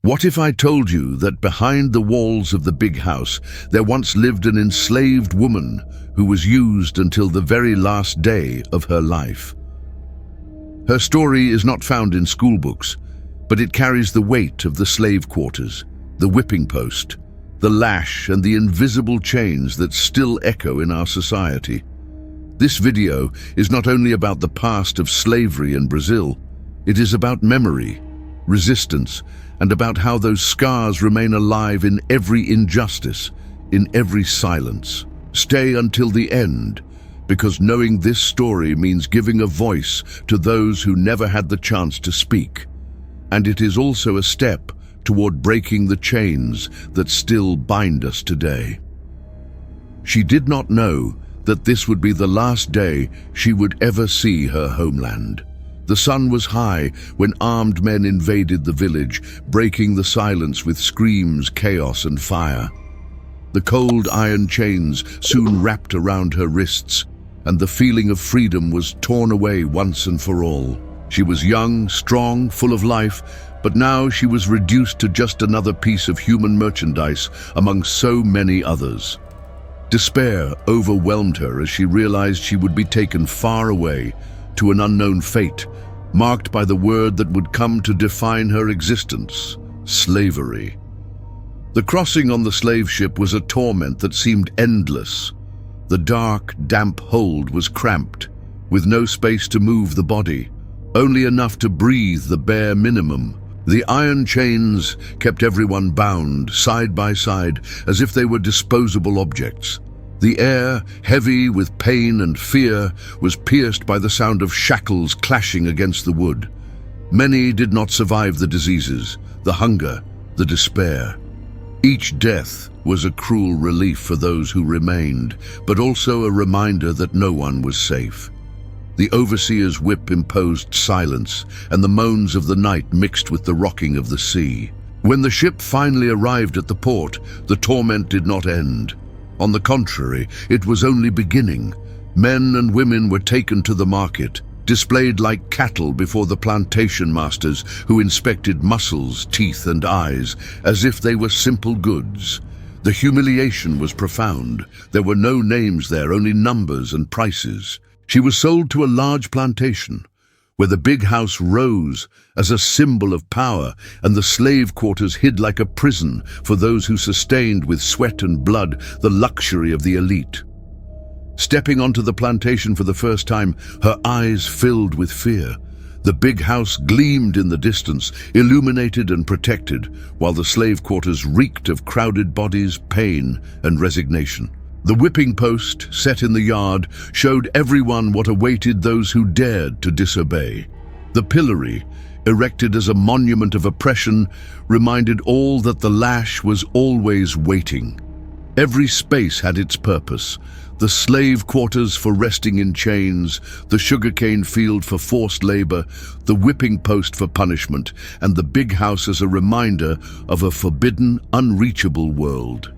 What if I told you that behind the walls of the big house there once lived an enslaved woman who was used until the very last day of her life? Her story is not found in schoolbooks, but it carries the weight of the slave quarters, the whipping post, the lash, and the invisible chains that still echo in our society. This video is not only about the past of slavery in Brazil, it is about memory, resistance, and about how those scars remain alive in every injustice, in every silence. Stay until the end, because knowing this story means giving a voice to those who never had the chance to speak. And it is also a step toward breaking the chains that still bind us today. She did not know that this would be the last day she would ever see her homeland. The sun was high when armed men invaded the village, breaking the silence with screams, chaos, and fire. The cold iron chains soon wrapped around her wrists, and the feeling of freedom was torn away once and for all. She was young, strong, full of life, but now she was reduced to just another piece of human merchandise among so many others. Despair overwhelmed her as she realized she would be taken far away to an unknown fate, marked by the word that would come to define her existence: slavery. The crossing on the slave ship was a torment that seemed endless. The dark, damp hold was cramped, with no space to move the body, only enough to breathe the bare minimum. The iron chains kept everyone bound, side by side, as if they were disposable objects. The air, heavy with pain and fear, was pierced by the sound of shackles clashing against the wood. Many did not survive the diseases, the hunger, the despair. Each death was a cruel relief for those who remained, but also a reminder that no one was safe. The overseer's whip imposed silence, and the moans of the night mixed with the rocking of the sea. When the ship finally arrived at the port, the torment did not end. On the contrary, it was only beginning. Men and women were taken to the market, displayed like cattle before the plantation masters who inspected muscles, teeth, and eyes, as if they were simple goods. The humiliation was profound. There were no names there, only numbers and prices. She was sold to a large plantation, where the big house rose as a symbol of power, and the slave quarters hid like a prison for those who sustained with sweat and blood the luxury of the elite. Stepping onto the plantation for the first time, her eyes filled with fear. The big house gleamed in the distance, illuminated and protected, while the slave quarters reeked of crowded bodies, pain, and resignation. The whipping post, set in the yard, showed everyone what awaited those who dared to disobey. The pillory, erected as a monument of oppression, reminded all that the lash was always waiting. Every space had its purpose: the slave quarters for resting in chains, the sugarcane field for forced labor, the whipping post for punishment, and the big house as a reminder of a forbidden, unreachable world.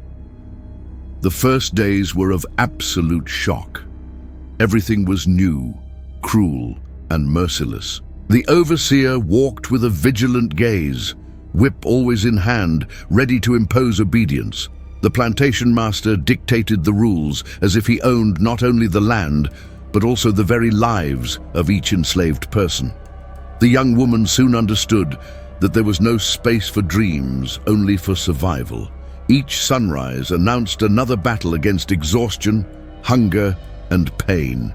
The first days were of absolute shock. Everything was new, cruel, and merciless. The overseer walked with a vigilant gaze, whip always in hand, ready to impose obedience. The plantation master dictated the rules as if he owned not only the land, but also the very lives of each enslaved person. The young woman soon understood that there was no space for dreams, only for survival. Each sunrise announced another battle against exhaustion, hunger, and pain.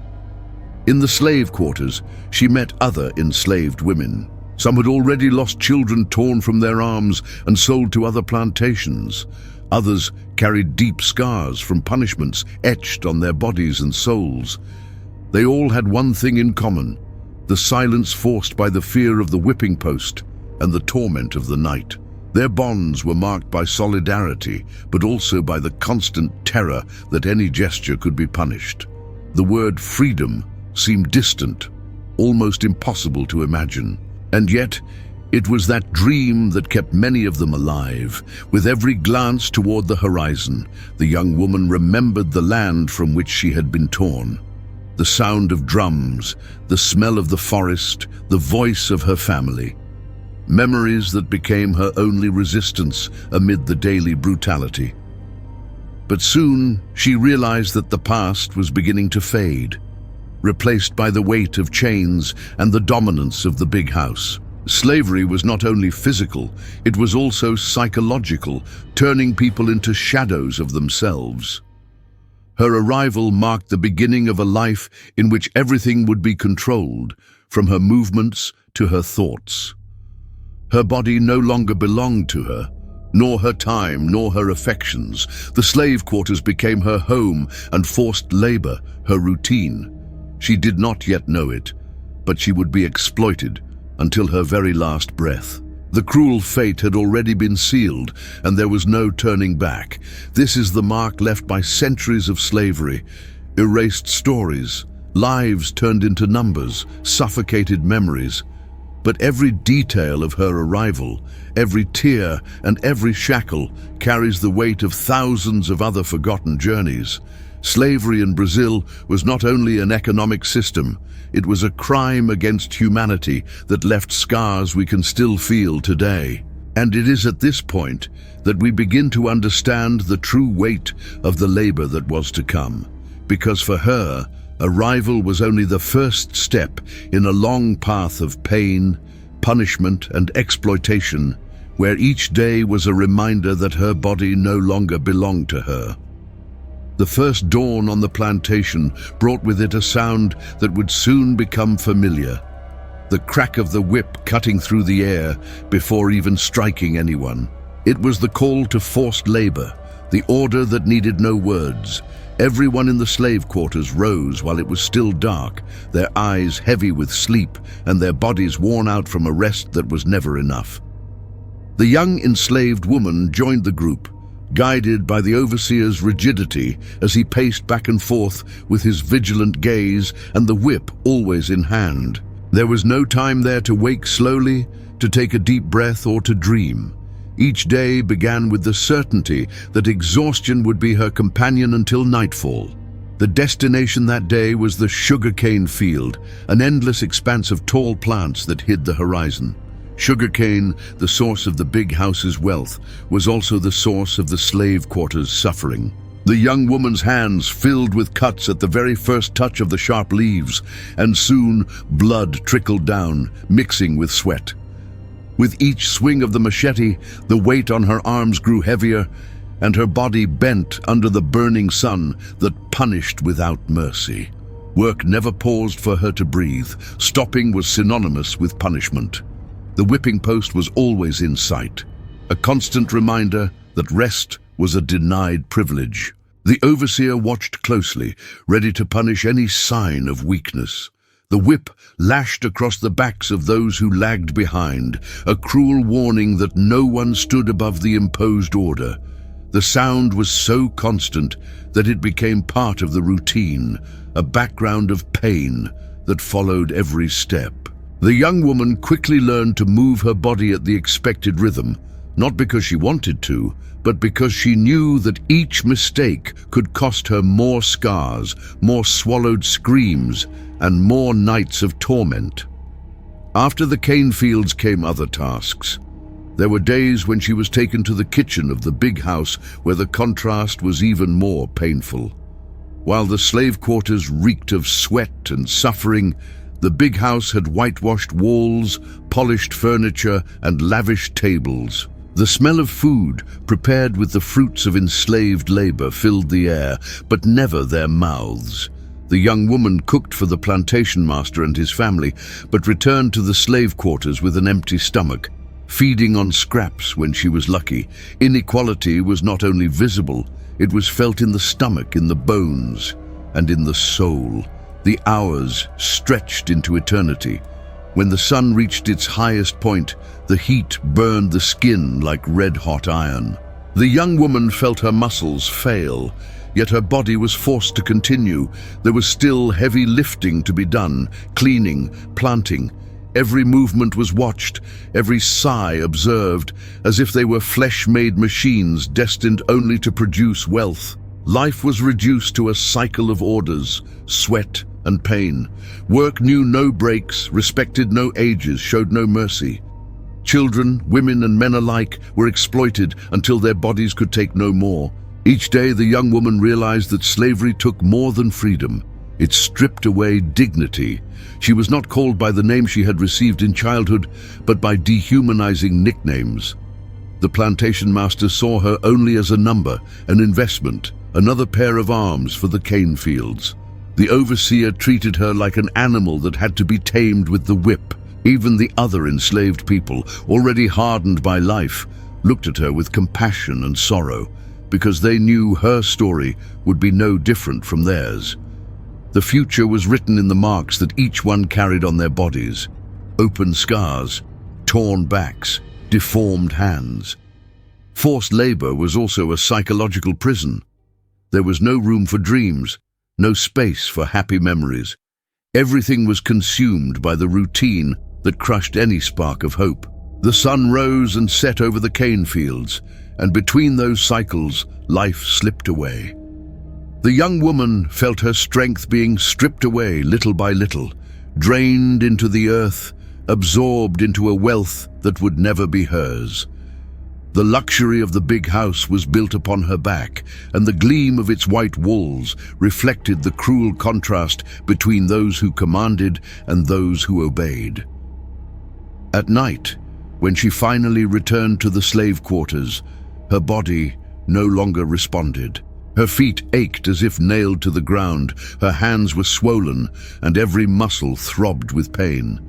In the slave quarters, she met other enslaved women. Some had already lost children torn from their arms and sold to other plantations. Others carried deep scars from punishments etched on their bodies and souls. They all had one thing in common: the silence forced by the fear of the whipping post and the torment of the night. Their bonds were marked by solidarity, but also by the constant terror that any gesture could be punished. The word freedom seemed distant, almost impossible to imagine. And yet, it was that dream that kept many of them alive. With every glance toward the horizon, the young woman remembered the land from which she had been torn. The sound of drums, the smell of the forest, the voice of her family. memories that became her only resistance amid the daily brutality. But soon she realized that the past was beginning to fade, replaced by the weight of chains and the dominance of the big house. Slavery was not only physical, it was also psychological, turning people into shadows of themselves. Her arrival marked the beginning of a life in which everything would be controlled, from her movements to her thoughts. Her body no longer belonged to her, nor her time, nor her affections. The slave quarters became her home, and forced labor her routine. She did not yet know it, but she would be exploited until her very last breath. The cruel fate had already been sealed, and there was no turning back. This is the mark left by centuries of slavery, erased stories, lives turned into numbers, suffocated memories. But every detail of her arrival, every tear and every shackle carries the weight of thousands of other forgotten journeys. Slavery in Brazil was not only an economic system, it was a crime against humanity that left scars we can still feel today. And it is at this point that we begin to understand the true weight of the labor that was to come. Because for her, arrival was only the first step in a long path of pain, punishment, and exploitation, where each day was a reminder that her body no longer belonged to her. The first dawn on the plantation brought with it a sound that would soon become familiar. The crack of the whip cutting through the air before even striking anyone. It was the call to forced labor, the order that needed no words. Everyone in the slave quarters rose while it was still dark, their eyes heavy with sleep and their bodies worn out from a rest that was never enough. The young enslaved woman joined the group, guided by the overseer's rigidity as he paced back and forth with his vigilant gaze and the whip always in hand. There was no time there to wake slowly, to take a deep breath, or to dream. Each day began with the certainty that exhaustion would be her companion until nightfall. The destination that day was the sugarcane field, an endless expanse of tall plants that hid the horizon. Sugarcane, the source of the big house's wealth, was also the source of the slave quarter's suffering. The young woman's hands filled with cuts at the very first touch of the sharp leaves, and soon blood trickled down, mixing with sweat. With each swing of the machete, the weight on her arms grew heavier, and her body bent under the burning sun that punished without mercy. Work never paused for her to breathe. Stopping was synonymous with punishment. The whipping post was always in sight, a constant reminder that rest was a denied privilege. The overseer watched closely, ready to punish any sign of weakness. The whip lashed across the backs of those who lagged behind, a cruel warning that no one stood above the imposed order. The sound was so constant that it became part of the routine, a background of pain that followed every step. The young woman quickly learned to move her body at the expected rhythm, not because she wanted to, but because she knew that each mistake could cost her more scars, more swallowed screams, and more nights of torment. After the cane fields came other tasks. There were days when she was taken to the kitchen of the big house, where the contrast was even more painful. While the slave quarters reeked of sweat and suffering, the big house had whitewashed walls, polished furniture, and lavish tables. The smell of food, prepared with the fruits of enslaved labor, filled the air, but never their mouths. The young woman cooked for the plantation master and his family, but returned to the slave quarters with an empty stomach, feeding on scraps when she was lucky. Inequality was not only visible, it was felt in the stomach, in the bones, and in the soul. The hours stretched into eternity. When the sun reached its highest point, the heat burned the skin like red-hot iron. The young woman felt her muscles fail, yet her body was forced to continue. There was still heavy lifting to be done, cleaning, planting. Every movement was watched, every sigh observed, as if they were flesh-made machines destined only to produce wealth. Life was reduced to a cycle of orders, sweat, and pain. Work knew no breaks, respected no ages, showed no mercy. Children, women, and men alike were exploited until their bodies could take no more. Each day, the young woman realized that slavery took more than freedom. It stripped away dignity. She was not called by the name she had received in childhood, but by dehumanizing nicknames. The plantation master saw her only as a number, an investment, another pair of arms for the cane fields. The overseer treated her like an animal that had to be tamed with the whip. Even the other enslaved people, already hardened by life, looked at her with compassion and sorrow, because they knew her story would be no different from theirs. The future was written in the marks that each one carried on their bodies: open scars, torn backs, deformed hands. Forced labor was also a psychological prison. There was no room for dreams, no space for happy memories. Everything was consumed by the routine that crushed any spark of hope. The sun rose and set over the cane fields, and between those cycles, life slipped away. The young woman felt her strength being stripped away little by little, drained into the earth, absorbed into a wealth that would never be hers. The luxury of the big house was built upon her back, and the gleam of its white walls reflected the cruel contrast between those who commanded and those who obeyed. At night, when she finally returned to the slave quarters, her body no longer responded. Her feet ached as if nailed to the ground, her hands were swollen, and every muscle throbbed with pain.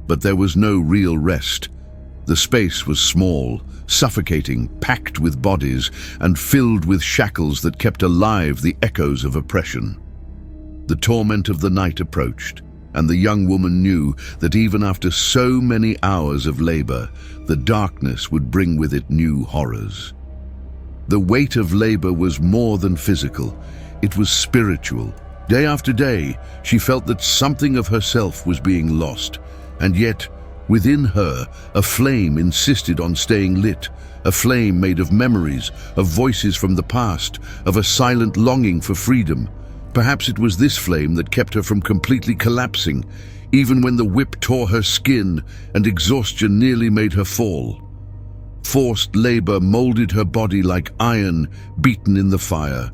But there was no real rest. The space was small, suffocating, packed with bodies, and filled with shackles that kept alive the echoes of oppression. The torment of the night approached, and the young woman knew that even after so many hours of labor, the darkness would bring with it new horrors. The weight of labor was more than physical, it was spiritual. Day after day, she felt that something of herself was being lost, and yet, within her, a flame insisted on staying lit, a flame made of memories, of voices from the past, of a silent longing for freedom. Perhaps it was this flame that kept her from completely collapsing, even when the whip tore her skin and exhaustion nearly made her fall. Forced labor molded her body like iron beaten in the fire.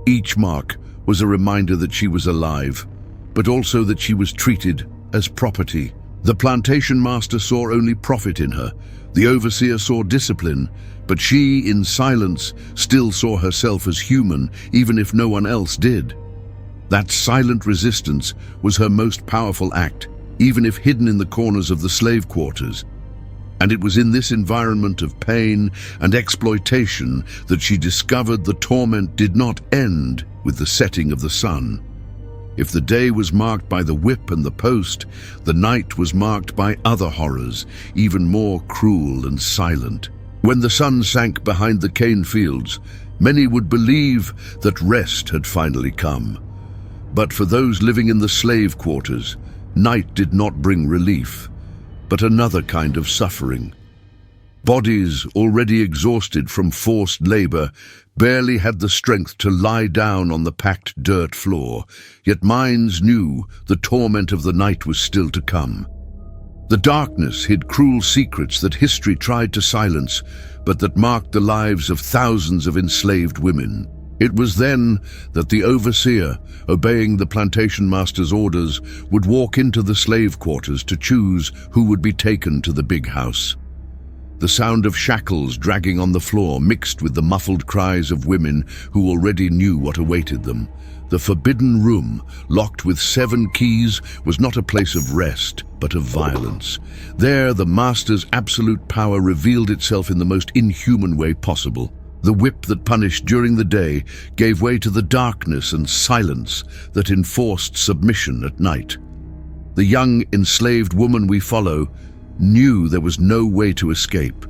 Each mark was a reminder that she was alive, but also that she was treated as property. The plantation master saw only profit in her. The overseer saw discipline, but she, in silence, still saw herself as human, even if no one else did. That silent resistance was her most powerful act, even if hidden in the corners of the slave quarters. And it was in this environment of pain and exploitation that she discovered the torment did not end with the setting of the sun. If the day was marked by the whip and the post, the night was marked by other horrors, even more cruel and silent. When the sun sank behind the cane fields, many would believe that rest had finally come. But for those living in the slave quarters, night did not bring relief, but another kind of suffering. Bodies, already exhausted from forced labor, barely had the strength to lie down on the packed dirt floor, yet minds knew the torment of the night was still to come. The darkness hid cruel secrets that history tried to silence, but that marked the lives of thousands of enslaved women. It was then that the overseer, obeying the plantation master's orders, would walk into the slave quarters to choose who would be taken to the big house. The sound of shackles dragging on the floor mixed with the muffled cries of women who already knew what awaited them. The forbidden room, locked with 7 keys, was not a place of rest, but of violence. There, the master's absolute power revealed itself in the most inhuman way possible. The whip that punished during the day gave way to the darkness and silence that enforced submission at night. The young, enslaved woman we follow knew there was no way to escape.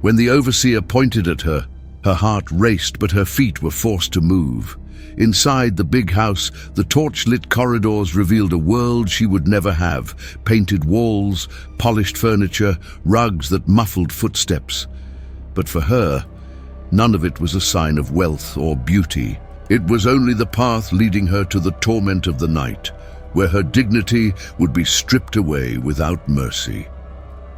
When the overseer pointed at her, her heart raced, but her feet were forced to move. Inside the big house, the torch-lit corridors revealed a world she would never have: painted walls, polished furniture, rugs that muffled footsteps. But for her, none of it was a sign of wealth or beauty. It was only the path leading her to the torment of the night, where her dignity would be stripped away without mercy.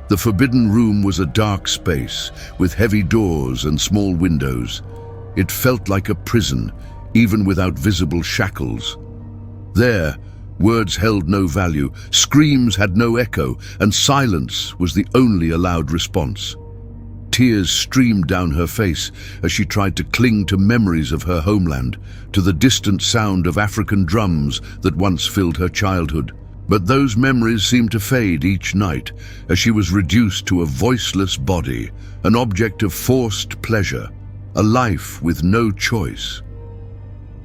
The forbidden room was a dark space, with heavy doors and small windows. It felt like a prison, even without visible shackles. There, words held no value, screams had no echo, and silence was the only allowed response. Tears streamed down her face as she tried to cling to memories of her homeland, to the distant sound of African drums that once filled her childhood. But those memories seemed to fade each night as she was reduced to a voiceless body, an object of forced pleasure, a life with no choice.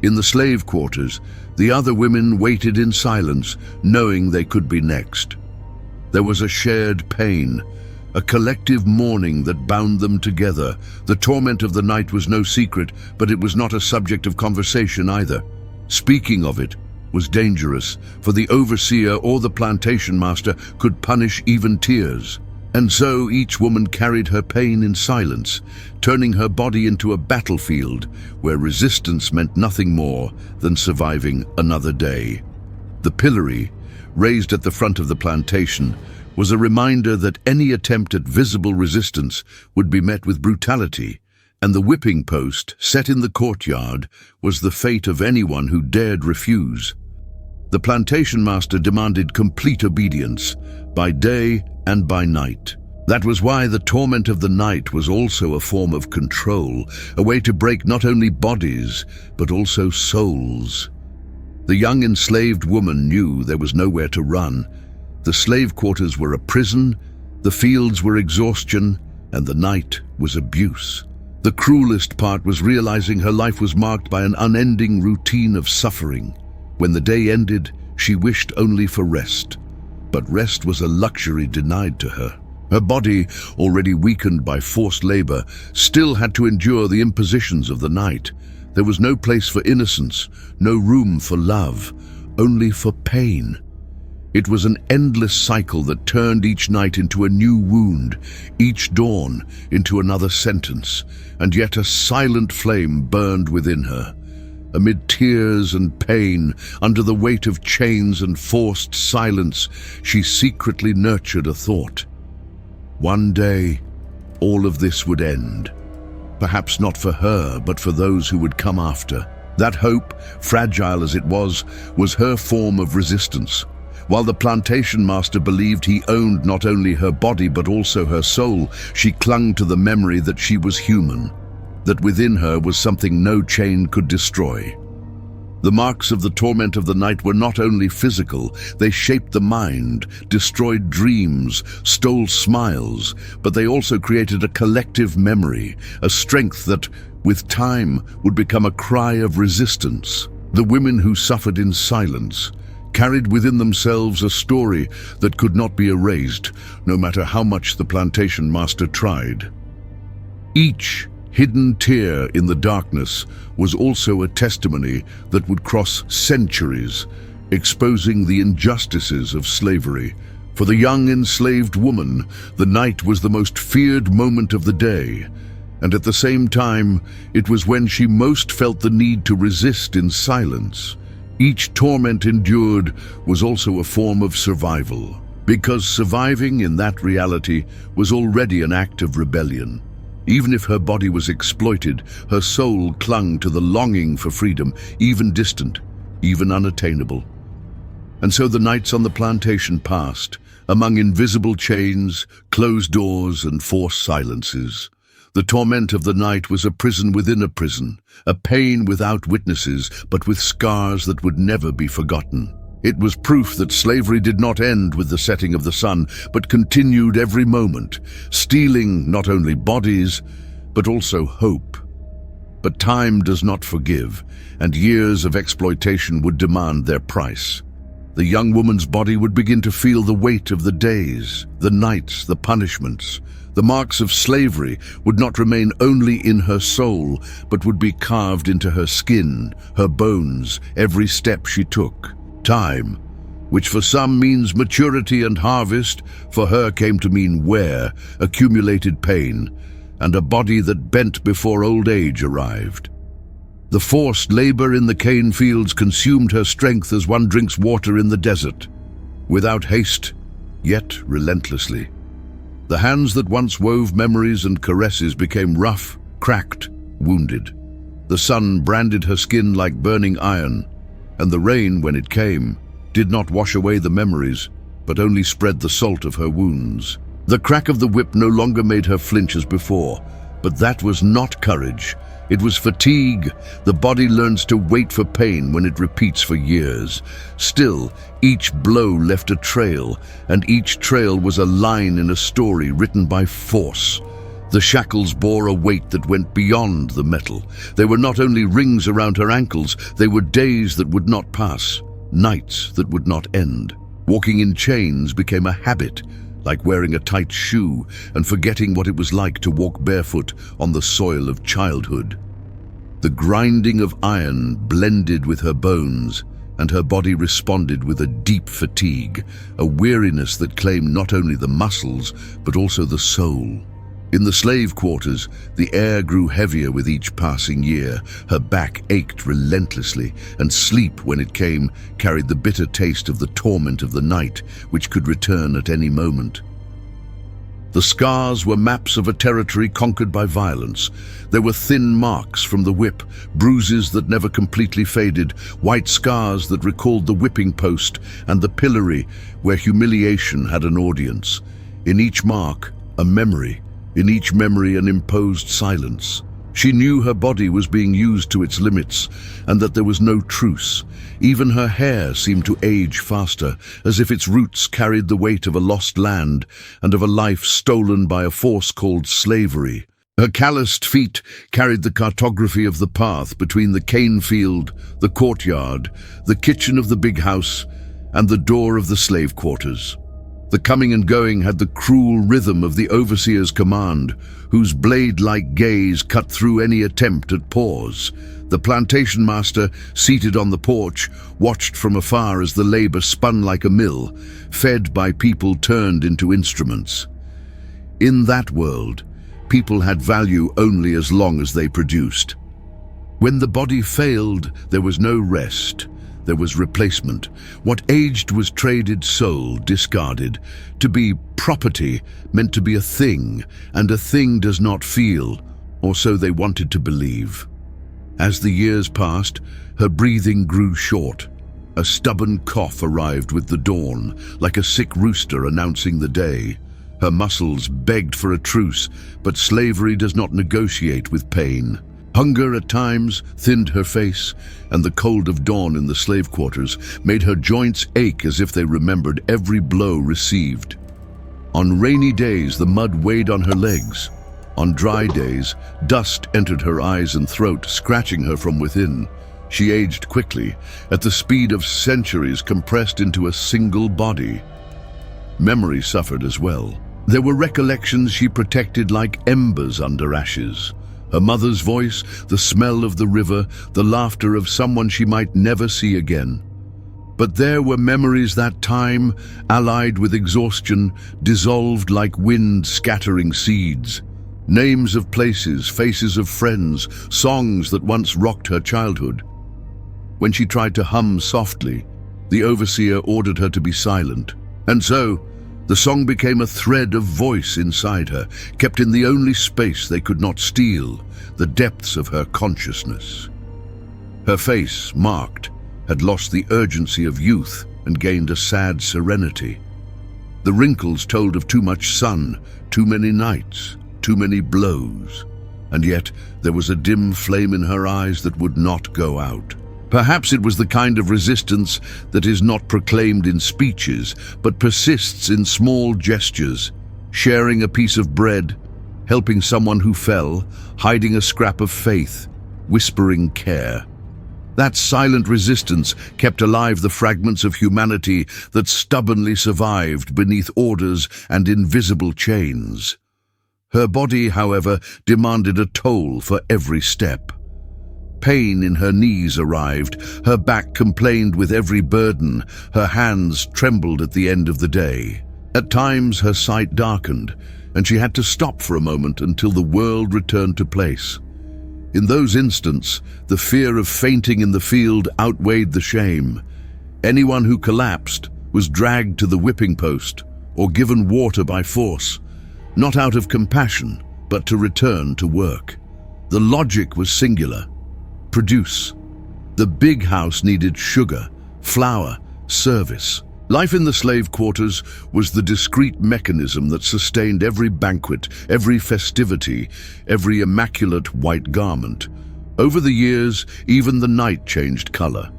In the slave quarters, the other women waited in silence, knowing they could be next. There was a shared pain, a collective mourning that bound them together. The torment of the night was no secret, but it was not a subject of conversation either. Speaking of it was dangerous, for the overseer or the plantation master could punish even tears. And so each woman carried her pain in silence, turning her body into a battlefield where resistance meant nothing more than surviving another day. The pillory, raised at the front of the plantation, was a reminder that any attempt at visible resistance would be met with brutality, and the whipping post set in the courtyard was the fate of anyone who dared refuse. The plantation master demanded complete obedience, by day and by night. That was why the torment of the night was also a form of control, a way to break not only bodies, but also souls. The young enslaved woman knew there was nowhere to run. The slave quarters were a prison, the fields were exhaustion, and the night was abuse. The cruelest part was realizing her life was marked by an unending routine of suffering. When the day ended, she wished only for rest. But rest was a luxury denied to her. Her body, already weakened by forced labor, still had to endure the impositions of the night. There was no place for innocence, no room for love, only for pain. It was an endless cycle that turned each night into a new wound, each dawn into another sentence, and yet a silent flame burned within her. Amid tears and pain, under the weight of chains and forced silence, she secretly nurtured a thought. One day, all of this would end. Perhaps not for her, but for those who would come after. That hope, fragile as it was her form of resistance. While the plantation master believed he owned not only her body but also her soul, she clung to the memory that she was human, that within her was something no chain could destroy. The marks of the torment of the night were not only physical, they shaped the mind, destroyed dreams, stole smiles, but they also created a collective memory, a strength that, with time, would become a cry of resistance. The women who suffered in silence carried within themselves a story that could not be erased, no matter how much the plantation master tried. Each hidden tear in the darkness was also a testimony that would cross centuries, exposing the injustices of slavery. For the young enslaved woman, the night was the most feared moment of the day, and at the same time, it was when she most felt the need to resist in silence. Each torment endured was also a form of survival, because surviving in that reality was already an act of rebellion. Even if her body was exploited, her soul clung to the longing for freedom, even distant, even unattainable. And so the nights on the plantation passed, among invisible chains, closed doors, and forced silences. The torment of the night was a prison within a prison, a pain without witnesses, but with scars that would never be forgotten. It was proof that slavery did not end with the setting of the sun, but continued every moment, stealing not only bodies, but also hope. But time does not forgive, and years of exploitation would demand their price. The young woman's body would begin to feel the weight of the days, the nights, the punishments. The marks of slavery would not remain only in her soul, but would be carved into her skin, her bones, every step she took. Time, which for some means maturity and harvest, for her came to mean wear, accumulated pain, and a body that bent before old age arrived. The forced labor in the cane fields consumed her strength as one drinks water in the desert, without haste, yet relentlessly. The hands that once wove memories and caresses became rough, cracked, wounded. The sun branded her skin like burning iron, and the rain, when it came, did not wash away the memories, but only spread the salt of her wounds. The crack of the whip no longer made her flinch as before, but that was not courage. It was fatigue. The body learns to wait for pain when it repeats for years. Still, each blow left a trail, and each trail was a line in a story written by force. The shackles bore a weight that went beyond the metal. They were not only rings around her ankles, they were days that would not pass, nights that would not end. Walking in chains became a habit, like wearing a tight shoe and forgetting what it was like to walk barefoot on the soil of childhood. The grinding of iron blended with her bones, and her body responded with a deep fatigue, a weariness that claimed not only the muscles, but also the soul. In the slave quarters, the air grew heavier with each passing year. Her back ached relentlessly, and sleep, when it came, carried the bitter taste of the torment of the night, which could return at any moment. The scars were maps of a territory conquered by violence. There were thin marks from the whip, bruises that never completely faded, white scars that recalled the whipping post and the pillory where humiliation had an audience. In each mark, a memory. In each memory, an imposed silence. She knew her body was being used to its limits, and that there was no truce. Even her hair seemed to age faster, as if its roots carried the weight of a lost land and of a life stolen by a force called slavery. Her calloused feet carried the cartography of the path between the cane field, the courtyard, the kitchen of the big house, and the door of the slave quarters. The coming and going had the cruel rhythm of the overseer's command, whose blade-like gaze cut through any attempt at pause. The plantation master, seated on the porch, watched from afar as the labor spun like a mill, fed by people turned into instruments. In that world, people had value only as long as they produced. When the body failed, there was no rest. There was replacement. What aged was traded, sold, discarded. To be property meant to be a thing, and a thing does not feel, or so they wanted to believe. As the years passed, her breathing grew short. A stubborn cough arrived with the dawn, like a sick rooster announcing the day. Her muscles begged for a truce, but slavery does not negotiate with pain. Hunger at times thinned her face, and the cold of dawn in the slave quarters made her joints ache as if they remembered every blow received. On rainy days, the mud weighed on her legs. On dry days, dust entered her eyes and throat, scratching her from within. She aged quickly, at the speed of centuries compressed into a single body. Memory suffered as well. There were recollections she protected like embers under ashes. Her mother's voice, the smell of the river, the laughter of someone she might never see again. But there were memories that time, allied with exhaustion, dissolved like wind scattering seeds. Names of places, faces of friends, songs that once rocked her childhood. When she tried to hum softly, the overseer ordered her to be silent. And so, the song became a thread of voice inside her, kept in the only space they could not steal, the depths of her consciousness. Her face, marked, had lost the urgency of youth and gained a sad serenity. The wrinkles told of too much sun, too many nights, too many blows, and yet there was a dim flame in her eyes that would not go out. Perhaps it was the kind of resistance that is not proclaimed in speeches, but persists in small gestures, sharing a piece of bread, helping someone who fell, hiding a scrap of faith, whispering care. That silent resistance kept alive the fragments of humanity that stubbornly survived beneath orders and invisible chains. Her body, however, demanded a toll for every step. Pain in her knees arrived, her back complained with every burden, her hands trembled at the end of the day. At times her sight darkened, and she had to stop for a moment until the world returned to place. In those instants, the fear of fainting in the field outweighed the shame. Anyone who collapsed was dragged to the whipping post or given water by force. not out of compassion, but to return to work. The logic was singular: produce. The big house needed sugar, flour, service. Life in the slave quarters was the discrete mechanism that sustained every banquet, every festivity, every immaculate white garment. Over the years, even the night changed color.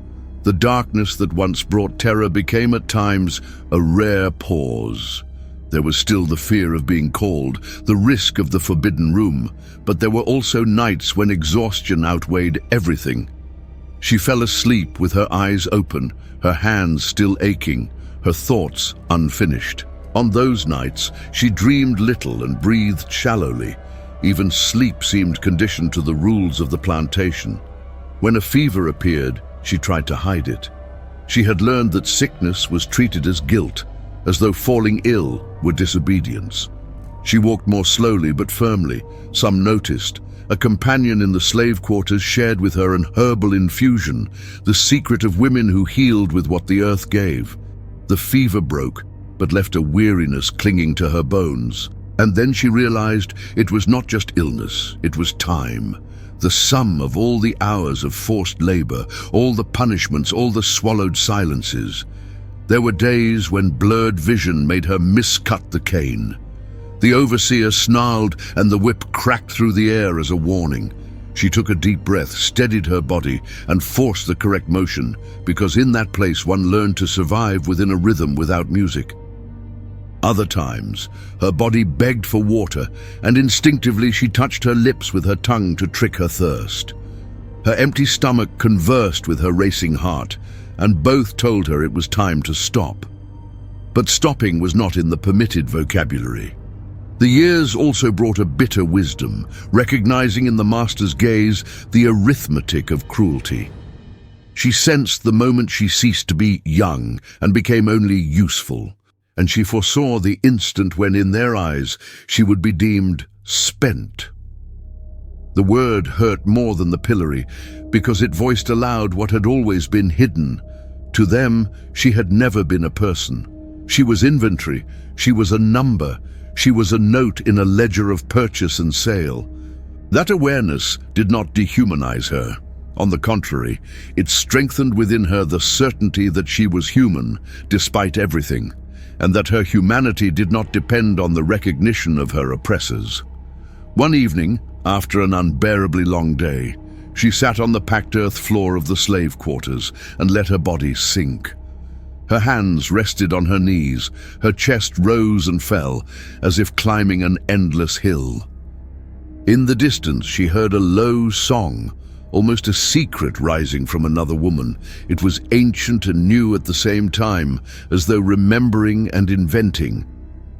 The darkness that once brought terror became at times a rare pause. There was still the fear of being called, the risk of the forbidden room, but there were also nights when exhaustion outweighed everything. She fell asleep with her eyes open, her hands still aching, her thoughts unfinished. On those nights, she dreamed little and breathed shallowly. Even sleep seemed conditioned to the rules of the plantation. When a fever appeared, she tried to hide it. She had learned that sickness was treated as guilt, as though falling ill were disobedience. She walked more slowly but firmly. Some noticed. A companion in the slave quarters shared with her an herbal infusion, the secret of women who healed with what the earth gave. The fever broke, but left a weariness clinging to her bones. And then she realized it was not just illness, it was time. The sum of all the hours of forced labor, all the punishments, all the swallowed silences. There were days when blurred vision made her miscut the cane. The overseer snarled and the whip cracked through the air as a warning. She took a deep breath, steadied her body, and forced the correct motion, because in that place one learned to survive within a rhythm without music. Other times, her body begged for water, and instinctively she touched her lips with her tongue to trick her thirst. Her empty stomach conversed with her racing heart, and both told her it was time to stop. But stopping was not in the permitted vocabulary. The years also brought a bitter wisdom, recognizing in the master's gaze the arithmetic of cruelty. She sensed the moment she ceased to be young and became only useful, and she foresaw the instant when in their eyes she would be deemed spent. The word hurt more than the pillory, because it voiced aloud what had always been hidden. To them, she had never been a person. She was inventory, she was a number, she was a note in a ledger of purchase and sale. That awareness did not dehumanize her. On the contrary, it strengthened within her the certainty that she was human, despite everything, and that her humanity did not depend on the recognition of her oppressors. One evening, after an unbearably long day, she sat on the packed earth floor of the slave quarters and let her body sink. Her hands rested on her knees, her chest rose and fell, as if climbing an endless hill. In the distance she heard a low song, almost a secret rising from another woman. It was ancient and new at the same time, as though remembering and inventing.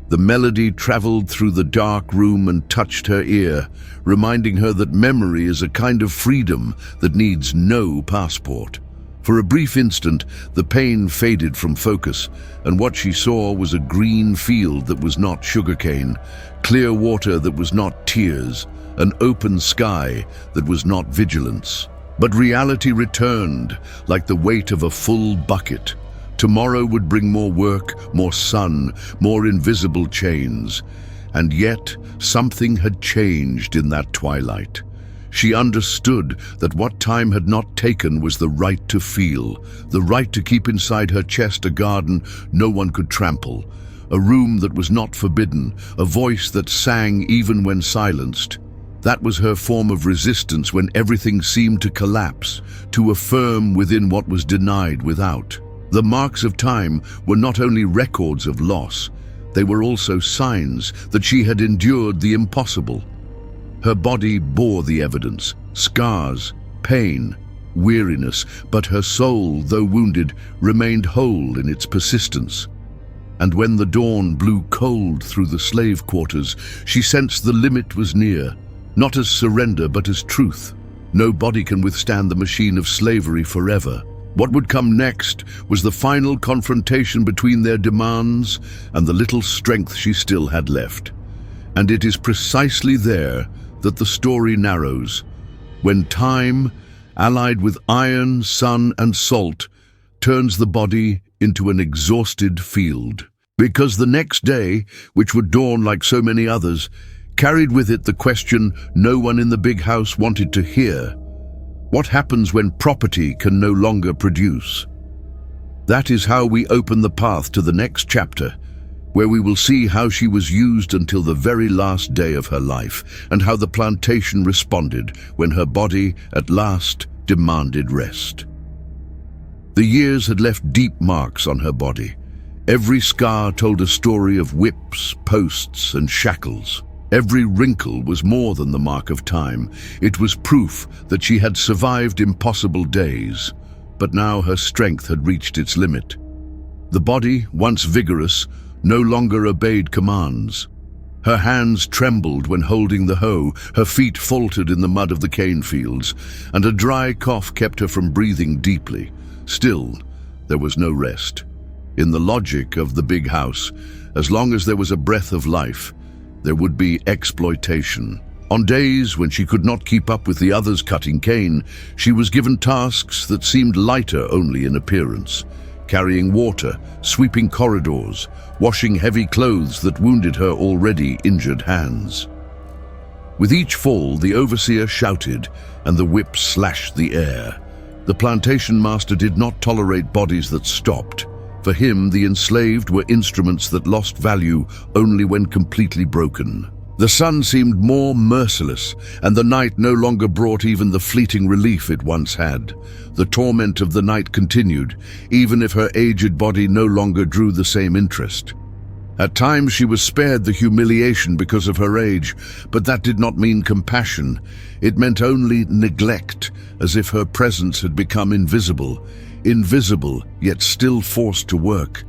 The melody traveled through the dark room and touched her ear, reminding her that memory is a kind of freedom that needs no passport. For a brief instant, the pain faded from focus, and what she saw was a green field that was not sugarcane, clear water that was not tears, an open sky that was not vigilance. But reality returned, like the weight of a full bucket. Tomorrow would bring more work, more sun, more invisible chains. And yet, something had changed in that twilight. She understood that what time had not taken was the right to feel, the right to keep inside her chest a garden no one could trample, a room that was not forbidden, a voice that sang even when silenced. That was her form of resistance when everything seemed to collapse, to affirm within what was denied without. The marks of time were not only records of loss, they were also signs that she had endured the impossible. Her body bore the evidence, scars, pain, weariness, but her soul, though wounded, remained whole in its persistence. And when the dawn blew cold through the slave quarters, she sensed the limit was near, not as surrender but as truth. No body can withstand the machine of slavery forever. What would come next was the final confrontation between their demands and the little strength she still had left. And it is precisely there that the story narrows, when time, allied with iron, sun, and salt, turns the body into an exhausted field. Because the next day, which would dawn like so many others, carried with it the question no one in the big house wanted to hear. What happens when property can no longer produce? That is how we open the path to the next chapter, where we will see how she was used until the very last day of her life, and how the plantation responded when her body at last demanded rest. The years had left deep marks on her body. Every scar told a story of whips, posts, and shackles. Every wrinkle was more than the mark of time. It was proof that she had survived impossible days, but now her strength had reached its limit. The body, once vigorous, no longer obeyed commands. Her hands trembled when holding the hoe, her feet faltered in the mud of the cane fields, and a dry cough kept her from breathing deeply. Still, there was no rest. In the logic of the big house, as long as there was a breath of life, there would be exploitation. On days when she could not keep up with the others cutting cane, she was given tasks that seemed lighter only in appearance. Carrying water, sweeping corridors, washing heavy clothes that wounded her already injured hands. With each fall, the overseer shouted and the whip slashed the air. The plantation master did not tolerate bodies that stopped. For him, the enslaved were instruments that lost value only when completely broken. The sun seemed more merciless, and the night no longer brought even the fleeting relief it once had. The torment of the night continued, even if her aged body no longer drew the same interest. At times she was spared the humiliation because of her age, but that did not mean compassion. It meant only neglect, as if her presence had become invisible. Invisible, yet still forced to work.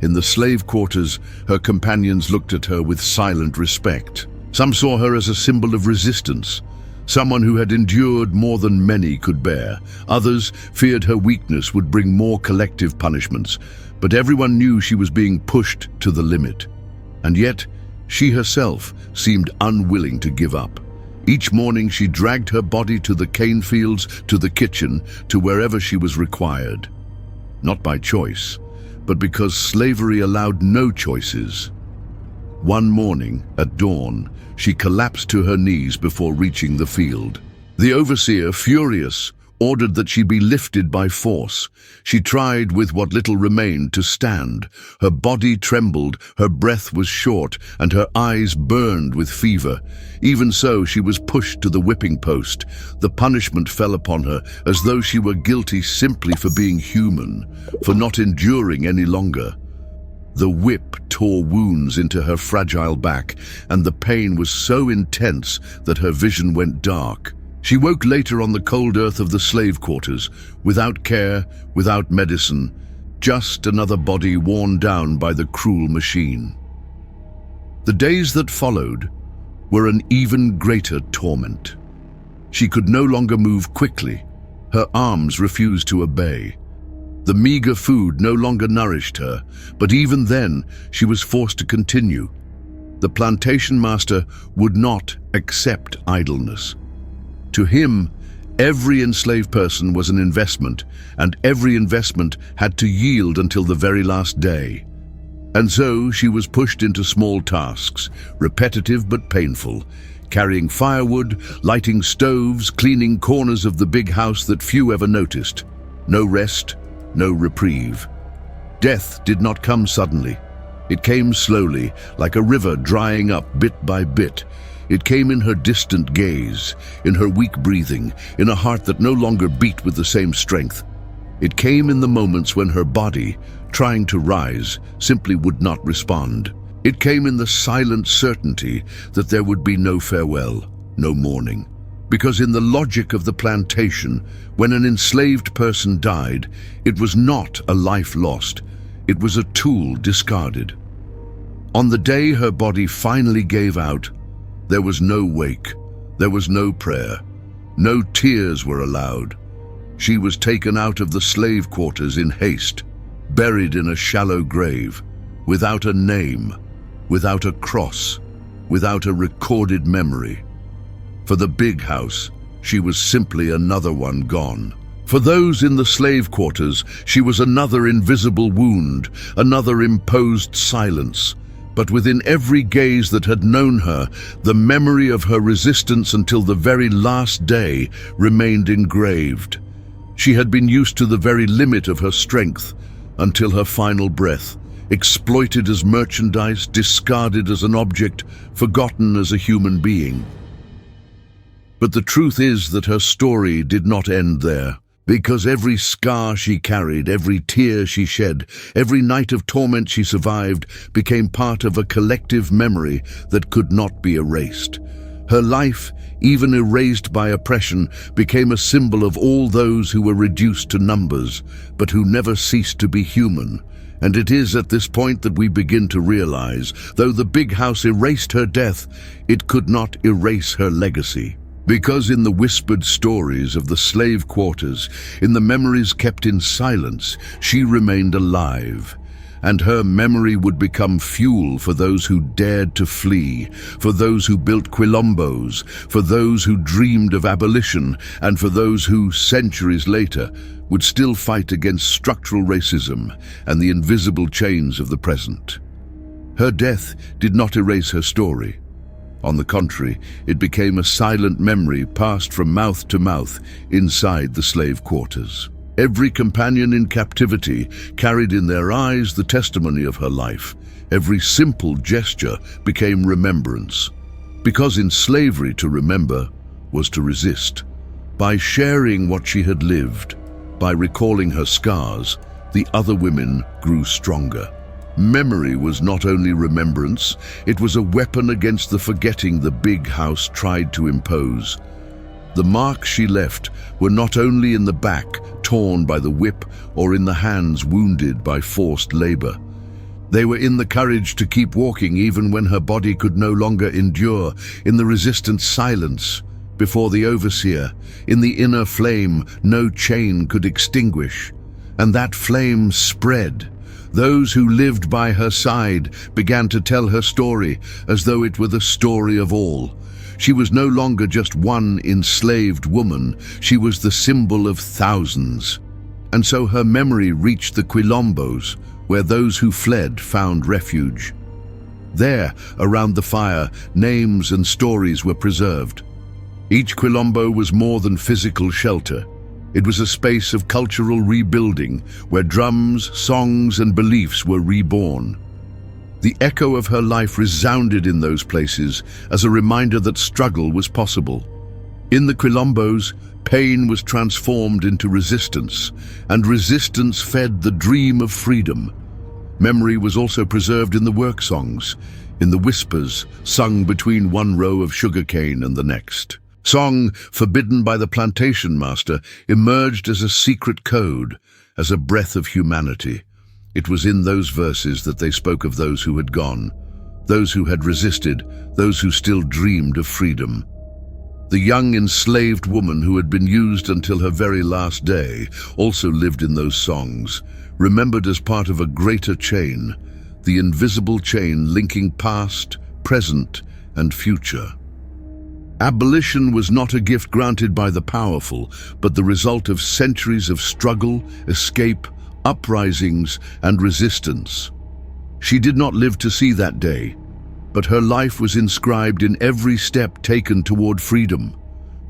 In the slave quarters, her companions looked at her with silent respect. Some saw her as a symbol of resistance, someone who had endured more than many could bear. Others feared her weakness would bring more collective punishments, but everyone knew she was being pushed to the limit. And yet, she herself seemed unwilling to give up. Each morning she dragged her body to the cane fields, to the kitchen, to wherever she was required. Not by choice, but because slavery allowed no choices. One morning, at dawn, she collapsed to her knees before reaching the field. The overseer, furious, ordered that she be lifted by force. She tried with what little remained to stand. Her body trembled, her breath was short, and her eyes burned with fever. Even so, she was pushed to the whipping post. The punishment fell upon her as though she were guilty simply for being human, for not enduring any longer. The whip tore wounds into her fragile back, and the pain was so intense that her vision went dark. She woke later on the cold earth of the slave quarters, without care, without medicine, just another body worn down by the cruel machine. The days that followed were an even greater torment. She could no longer move quickly. Her arms refused to obey. The meager food no longer nourished her, but even then she was forced to continue. The plantation master would not accept idleness. To him, every enslaved person was an investment, and every investment had to yield until the very last day. And so she was pushed into small tasks, repetitive but painful, carrying firewood, lighting stoves, cleaning corners of the big house that few ever noticed. No rest, no reprieve. Death did not come suddenly. It came slowly, like a river drying up bit by bit. It came in her distant gaze, in her weak breathing, in a heart that no longer beat with the same strength. It came in the moments when her body, trying to rise, simply would not respond. It came in the silent certainty that there would be no farewell, no mourning. Because in the logic of the plantation, when an enslaved person died, it was not a life lost, it was a tool discarded. On the day her body finally gave out, there was no wake, there was no prayer, no tears were allowed. She was taken out of the slave quarters in haste, buried in a shallow grave, without a name, without a cross, without a recorded memory. For the big house, she was simply another one gone, For those in the slave quarters, she was another invisible wound, another imposed silence. But within every gaze that had known her, the memory of her resistance until the very last day remained engraved. She had been used to the very limit of her strength until her final breath, exploited as merchandise, discarded as an object, forgotten as a human being. But the truth is that her story did not end there. Because every scar she carried, every tear she shed, every night of torment she survived became part of a collective memory that could not be erased. Her life, even erased by oppression, became a symbol of all those who were reduced to numbers, but who never ceased to be human. And it is at this point that we begin to realize, though the big house erased her death, it could not erase her legacy. Because in the whispered stories of the slave quarters, in the memories kept in silence, she remained alive. And her memory would become fuel for those who dared to flee, for those who built quilombos, for those who dreamed of abolition, and for those who, centuries later, would still fight against structural racism and the invisible chains of the present. Her death did not erase her story. On the contrary, it became a silent memory passed from mouth to mouth inside the slave quarters. Every companion in captivity carried in their eyes the testimony of her life. Every simple gesture became remembrance. Because in slavery to remember was to resist. By sharing what she had lived, by recalling her scars, the other women grew stronger. Memory was not only remembrance, it was a weapon against the forgetting the big house tried to impose. The marks she left were not only in the back, torn by the whip, or in the hands wounded by forced labor. They were in the courage to keep walking even when her body could no longer endure, in the resistant silence before the overseer, in the inner flame no chain could extinguish. And that flame spread. Those who lived by her side began to tell her story as though it were the story of all. She was no longer just one enslaved woman, she was the symbol of thousands. And so her memory reached the quilombos, where those who fled found refuge. There, around the fire, names and stories were preserved. Each quilombo was more than physical shelter. It was a space of cultural rebuilding, where drums, songs, and beliefs were reborn. The echo of her life resounded in those places as a reminder that struggle was possible. In the quilombos, pain was transformed into resistance, and resistance fed the dream of freedom. Memory was also preserved in the work songs, in the whispers sung between one row of sugarcane and the next. Song, forbidden by the plantation master, emerged as a secret code, as a breath of humanity. It was in those verses that they spoke of those who had gone, those who had resisted, those who still dreamed of freedom. The young enslaved woman who had been used until her very last day also lived in those songs, remembered as part of a greater chain, the invisible chain linking past, present, and future. Abolition was not a gift granted by the powerful, but the result of centuries of struggle, escape, uprisings, and resistance. She did not live to see that day, but her life was inscribed in every step taken toward freedom.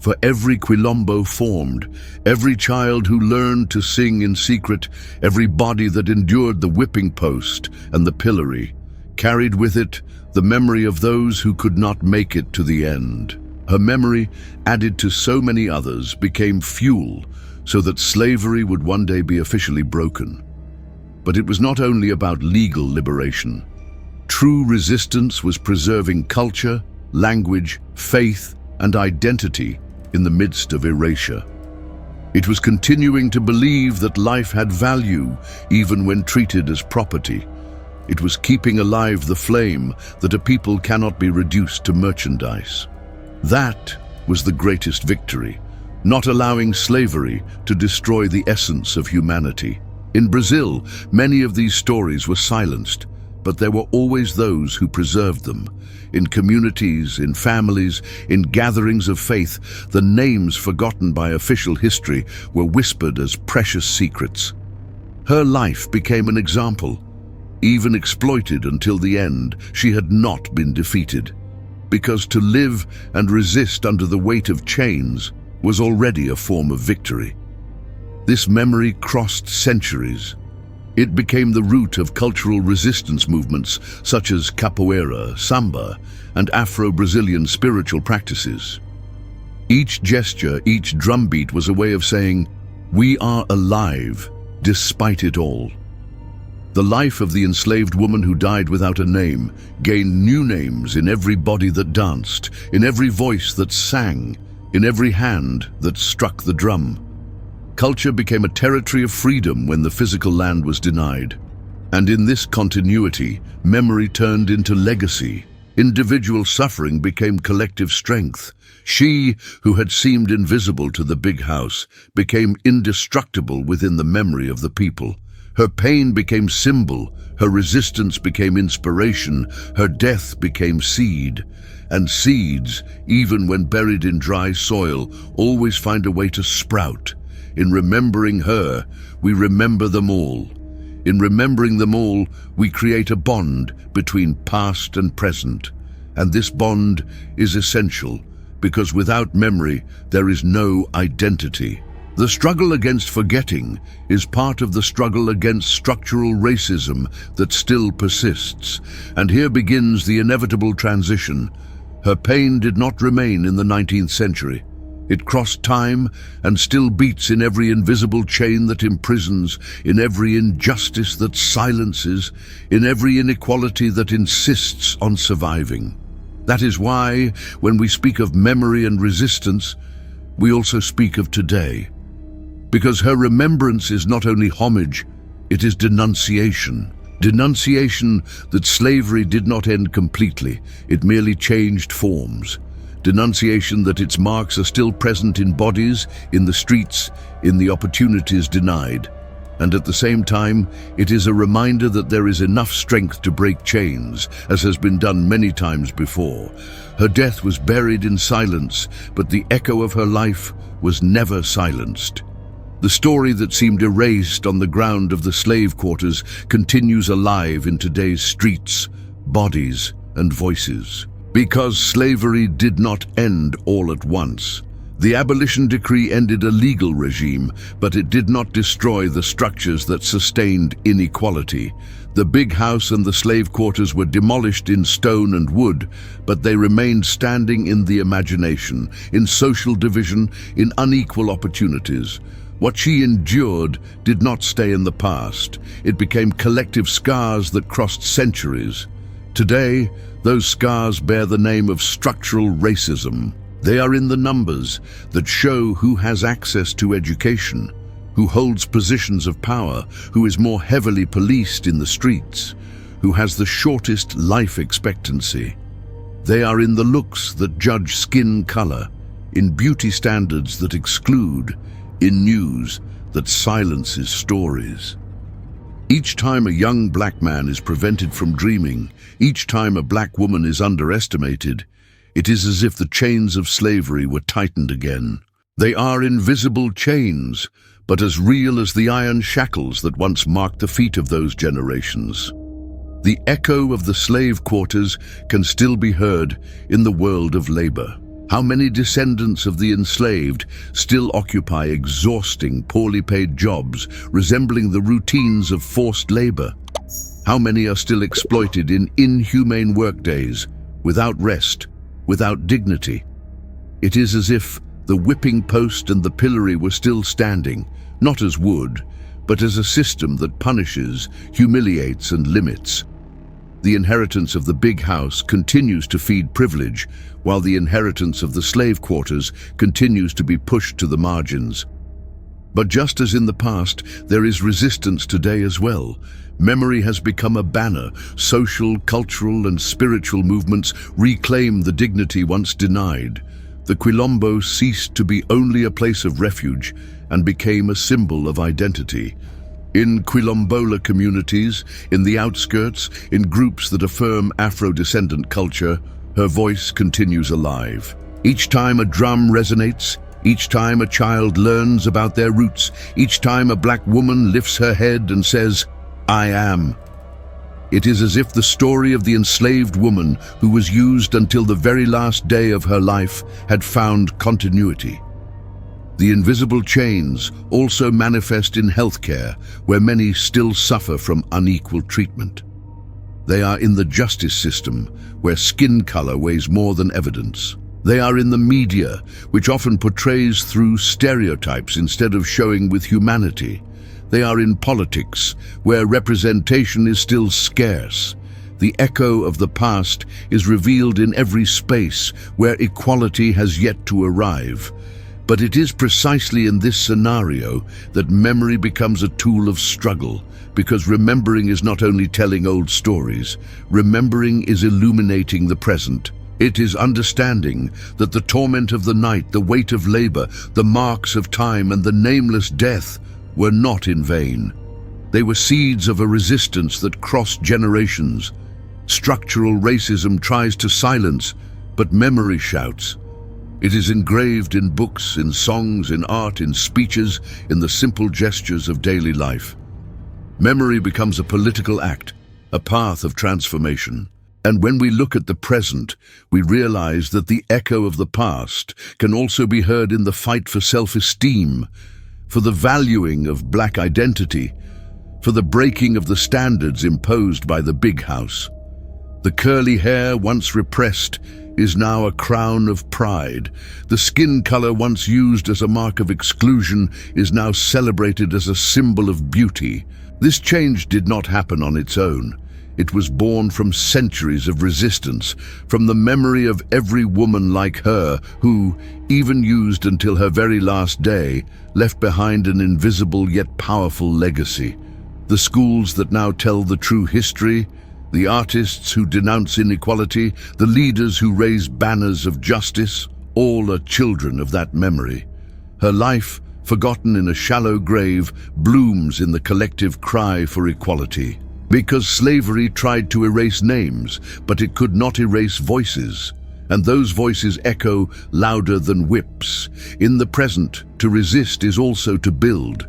For every quilombo formed, every child who learned to sing in secret, every body that endured the whipping post and the pillory, carried with it the memory of those who could not make it to the end. Her memory, added to so many others, became fuel so that slavery would one day be officially broken. But it was not only about legal liberation. True resistance was preserving culture, language, faith, and identity in the midst of erasure. It was continuing to believe that life had value even when treated as property. It was keeping alive the flame that a people cannot be reduced to merchandise. That was the greatest victory, not allowing slavery to destroy the essence of humanity. In Brazil, many of these stories were silenced, but there were always those who preserved them. In communities, in families, in gatherings of faith, the names forgotten by official history were whispered as precious secrets. Her life became an example. Even exploited until the end, she had not been defeated. Because to live and resist under the weight of chains was already a form of victory. This memory crossed centuries. It became the root of cultural resistance movements such as capoeira, samba, and Afro-Brazilian spiritual practices. Each gesture, each drumbeat was a way of saying, "We are alive, despite it all." The life of the enslaved woman who died without a name gained new names in every body that danced, in every voice that sang, in every hand that struck the drum. Culture became a territory of freedom when the physical land was denied. And in this continuity, memory turned into legacy. Individual suffering became collective strength. She, who had seemed invisible to the big house, became indestructible within the memory of the people. Her pain became symbol, her resistance became inspiration, her death became seed. And seeds, even when buried in dry soil, always find a way to sprout. In remembering her, we remember them all. In remembering them all, we create a bond between past and present. And this bond is essential, because without memory, there is no identity. The struggle against forgetting is part of the struggle against structural racism that still persists. And here begins the inevitable transition. Her pain did not remain in the 19th century. It crossed time and still beats in every invisible chain that imprisons, in every injustice that silences, in every inequality that insists on surviving. That is why, when we speak of memory and resistance, we also speak of today. Because her remembrance is not only homage, it is denunciation. Denunciation that slavery did not end completely, it merely changed forms. Denunciation that its marks are still present in bodies, in the streets, in the opportunities denied. And at the same time, it is a reminder that there is enough strength to break chains, as has been done many times before. Her death was buried in silence, but the echo of her life was never silenced. The story that seemed erased on the ground of the slave quarters continues alive in today's streets, bodies, and voices. Because slavery did not end all at once. The abolition decree ended a legal regime, but it did not destroy the structures that sustained inequality. The big house and the slave quarters were demolished in stone and wood, but they remained standing in the imagination, in social division, in unequal opportunities. What she endured did not stay in the past. It became collective scars that crossed centuries. Today, those scars bear the name of structural racism. They are in the numbers that show who has access to education, who holds positions of power, who is more heavily policed in the streets, who has the shortest life expectancy. They are in the looks that judge skin color, in beauty standards that exclude, in news that silences stories. Each time a young black man is prevented from dreaming, each time a black woman is underestimated, it is as if the chains of slavery were tightened again. They are invisible chains, but as real as the iron shackles that once marked the feet of those generations. The echo of the slave quarters can still be heard in the world of labor. How many descendants of the enslaved still occupy exhausting, poorly paid jobs resembling the routines of forced labor? How many are still exploited in inhumane workdays, without rest, without dignity? It is as if the whipping post and the pillory were still standing, not as wood, but as a system that punishes, humiliates, and limits. The inheritance of the big house continues to feed privilege, while the inheritance of the slave quarters continues to be pushed to the margins. But just as in the past, there is resistance today as well. Memory has become a banner. Social, cultural, and spiritual movements reclaim the dignity once denied. The quilombos ceased to be only a place of refuge and became a symbol of identity. In quilombola communities, in the outskirts, in groups that affirm Afro-descendant culture, her voice continues alive. Each time a drum resonates, each time a child learns about their roots, each time a black woman lifts her head and says, "I am." It is as if the story of the enslaved woman who was used until the very last day of her life had found continuity. The invisible chains also manifest in healthcare, where many still suffer from unequal treatment. They are in the justice system, where skin color weighs more than evidence. They are in the media, which often portrays through stereotypes instead of showing with humanity. They are in politics, where representation is still scarce. The echo of the past is revealed in every space where equality has yet to arrive. But it is precisely in this scenario that memory becomes a tool of struggle, because remembering is not only telling old stories, remembering is illuminating the present. It is understanding that the torment of the night, the weight of labor, the marks of time, and the nameless death were not in vain. They were seeds of a resistance that crossed generations. Structural racism tries to silence, but memory shouts. It is engraved in books, in songs, in art, in speeches, in the simple gestures of daily life. Memory becomes a political act, a path of transformation. And when we look at the present, we realize that the echo of the past can also be heard in the fight for self-esteem, for the valuing of black identity, for the breaking of the standards imposed by the big house. The curly hair, once repressed, is now a crown of pride. The skin color once used as a mark of exclusion is now celebrated as a symbol of beauty. This change did not happen on its own. It was born from centuries of resistance, from the memory of every woman like her who, even used until her very last day, left behind an invisible yet powerful legacy. The schools that now tell the true history, the artists who denounce inequality, the leaders who raise banners of justice, all are children of that memory. Her life, forgotten in a shallow grave, blooms in the collective cry for equality. Because slavery tried to erase names, but it could not erase voices. And those voices echo louder than whips. In the present, to resist is also to build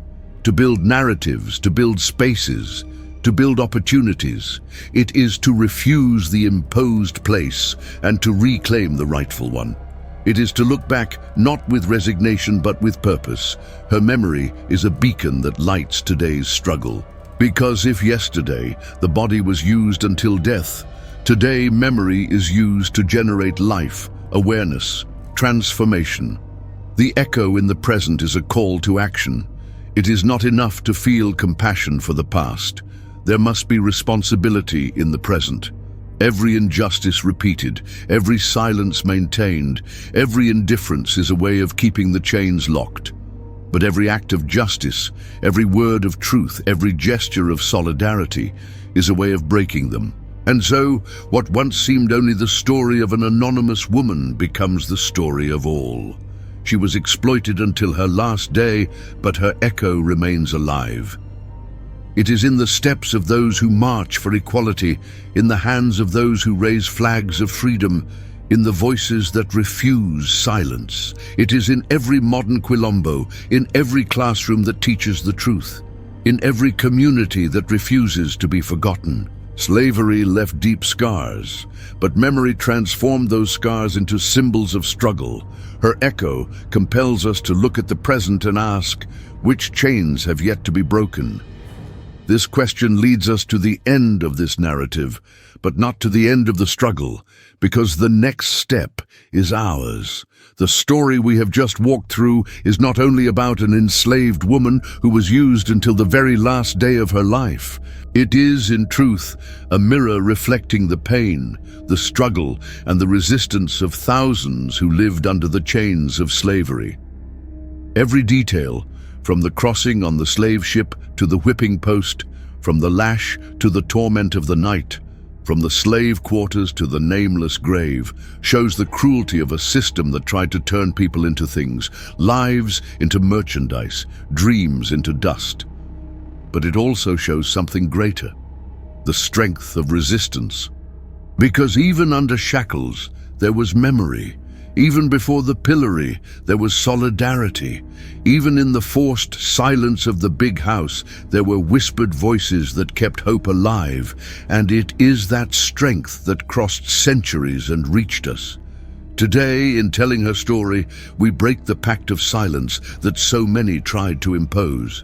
narratives, to build spaces, to build opportunities. It is to refuse the imposed place and to reclaim the rightful one. It is to look back not with resignation but with purpose. Her memory is a beacon that lights today's struggle. Because if yesterday the body was used until death, today memory is used to generate life, awareness, transformation. The echo in the present is a call to action. It is not enough to feel compassion for the past. There must be responsibility in the present. Every injustice repeated, every silence maintained, every indifference is a way of keeping the chains locked. But every act of justice, every word of truth, every gesture of solidarity is a way of breaking them. And so, what once seemed only the story of an anonymous woman becomes the story of all. She was exploited until her last day, but her echo remains alive. It is in the steps of those who march for equality, in the hands of those who raise flags of freedom, in the voices that refuse silence. It is in every modern quilombo, in every classroom that teaches the truth, in every community that refuses to be forgotten. Slavery left deep scars, but memory transformed those scars into symbols of struggle. Her echo compels us to look at the present and ask, which chains have yet to be broken? This question leads us to the end of this narrative, but not to the end of the struggle, because the next step is ours. The story we have just walked through is not only about an enslaved woman who was used until the very last day of her life. It is, in truth, a mirror reflecting the pain, the struggle, and the resistance of thousands who lived under the chains of slavery. Every detail, from the crossing on the slave ship to the whipping post, from the lash to the torment of the night, from the slave quarters to the nameless grave, shows the cruelty of a system that tried to turn people into things, lives into merchandise, dreams into dust. but it also shows something greater, the strength of resistance. Because even under shackles, there was memory. Even before the pillory, there was solidarity. Even in the forced silence of the big house, there were whispered voices that kept hope alive, and it is that strength that crossed centuries and reached us. Today, in telling her story, we break the pact of silence that so many tried to impose.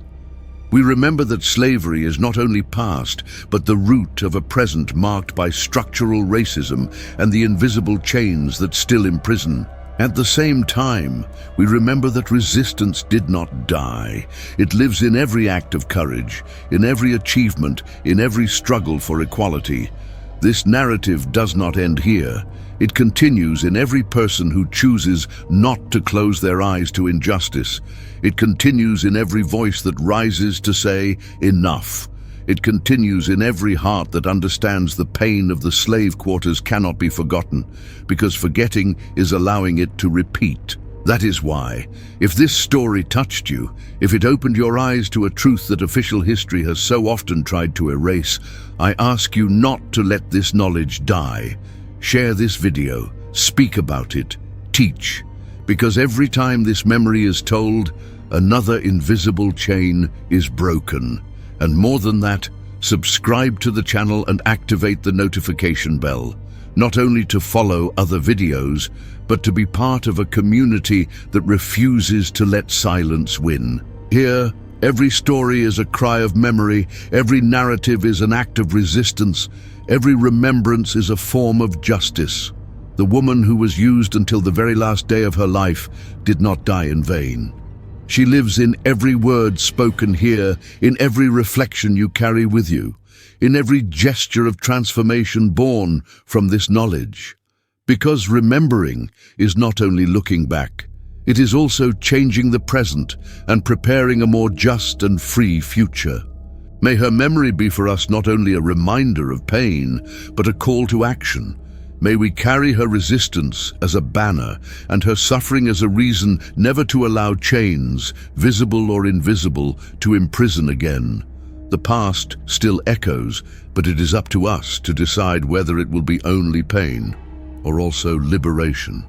We remember that slavery is not only past, but the root of a present marked by structural racism and the invisible chains that still imprison. At the same time, we remember that resistance did not die. It lives in every act of courage, in every achievement, in every struggle for equality. This narrative does not end here. It continues in every person who chooses not to close their eyes to injustice. It continues in every voice that rises to say, enough. It continues in every heart that understands the pain of the slave quarters cannot be forgotten, because forgetting is allowing it to repeat. That is why, if this story touched you, if it opened your eyes to a truth that official history has so often tried to erase, I ask you not to let this knowledge die. Share this video, speak about it, teach, because every time this memory is told, another invisible chain is broken. And more than that, subscribe to the channel and activate the notification bell, not only to follow other videos, but to be part of a community that refuses to let silence win. Here, every story is a cry of memory, every narrative is an act of resistance, every remembrance is a form of justice. The woman who was used until the very last day of her life did not die in vain. She lives in every word spoken here, in every reflection you carry with you, in every gesture of transformation born from this knowledge. Because remembering is not only looking back, it is also changing the present and preparing a more just and free future. May her memory be for us not only a reminder of pain, but a call to action. May we carry her resistance as a banner and her suffering as a reason never to allow chains, visible or invisible, to imprison again. The past still echoes, but it is up to us to decide whether it will be only pain or also liberation.